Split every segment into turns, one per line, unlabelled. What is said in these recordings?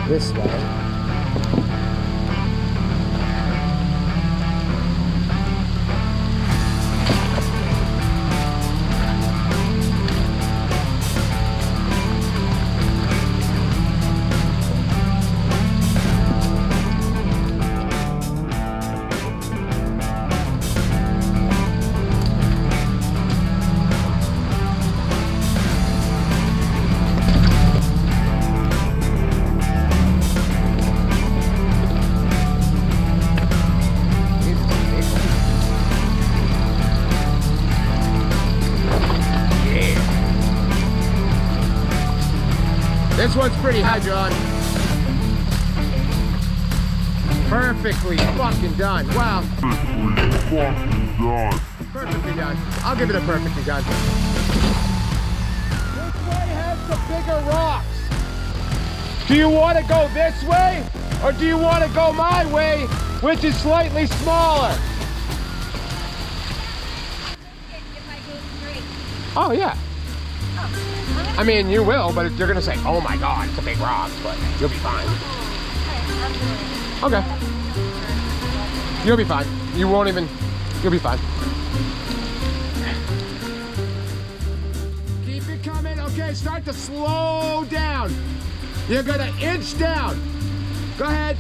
this way. This one's pretty high, John. Perfectly fucking done. Wow. Perfectly done. I'll give it a perfectly done. This way has the bigger rocks. Do you want to go this way, or do you want to go my way, which is slightly smaller?
If I go straight.
Oh, yeah. I mean, you will, but you're gonna say, oh my God, it's a big rock, but you'll be fine. Okay. You'll be fine. You won't even, you'll be fine. Keep it coming. Okay, start to slow down. You're gonna inch down. Go ahead.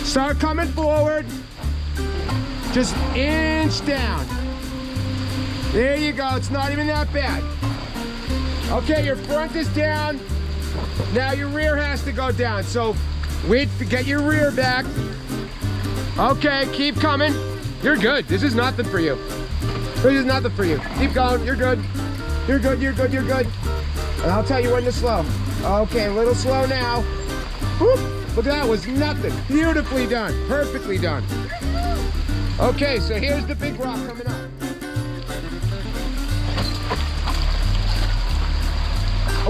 Start coming forward. Just inch down. There you go, it's not even that bad. Okay, your front is down. Now your rear has to go down. So wait, get your rear back. Okay, keep coming. You're good, this is nothing for you. This is nothing for you. Keep going, you're good. You're good, you're good, you're good. And I'll tell you when to slow. Okay, a little slow now. Whoop, look, that was nothing. Beautifully done, perfectly done. Okay, so here's the big rock coming up.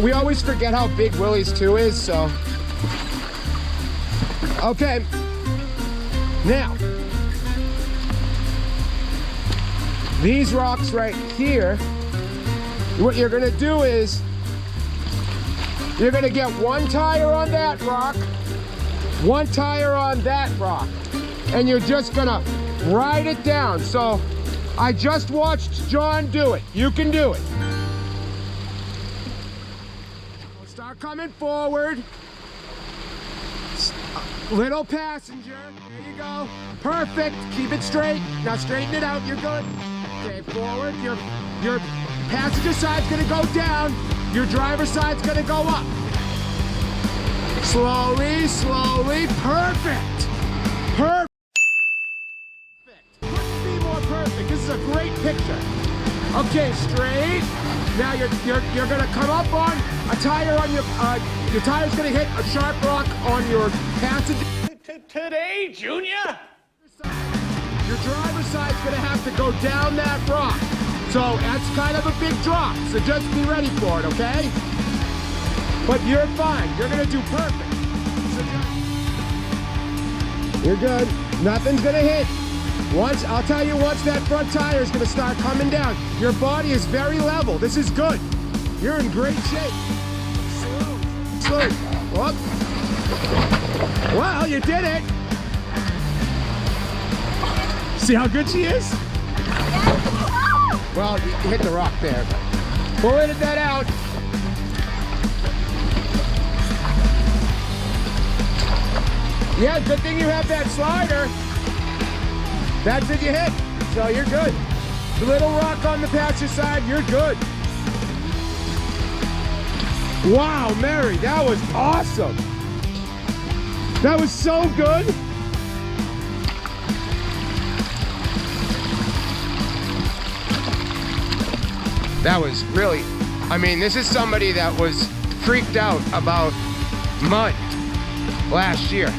We always forget how big Willie's 2 is, so. Okay. Now, these rocks right here, what you're gonna do is, you're gonna get one tire on that rock, one tire on that rock, and you're just gonna ride it down. So, I just watched John do it. You can do it. Start coming forward. Little passenger. There you go. Perfect. Keep it straight. Now straighten it out. You're good. Okay, forward. Your passenger side's gonna go down. Your driver's side's gonna go up. Slowly, slowly. Perfect. Perfect. Couldn't be more perfect. This is a great picture. Okay, straight. Now you're gonna come up on a tire on your tire's gonna hit a sharp rock on your passenger.
Today, Junior?
Your driver's side's gonna have to go down that rock. So that's kind of a big drop. So just be ready for it, okay? But you're fine. You're gonna do perfect. So you're good. Nothing's gonna hit. I'll tell you, once that front tire is gonna start coming down, your body is very level. This is good. You're in great shape. Slow. Whoop. Well, you did it. See how good she is? Well, you hit the rock there. We'll edit that out. Yeah, good thing you have that slider. That's what you hit, so you're good. The little rock on the passenger side, you're good. Wow, Mary, that was awesome. That was so good. That was really, I mean, this is somebody that was freaked out about mud last year.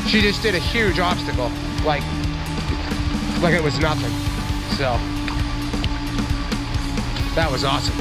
She just did a huge obstacle, like it was nothing. So that was awesome.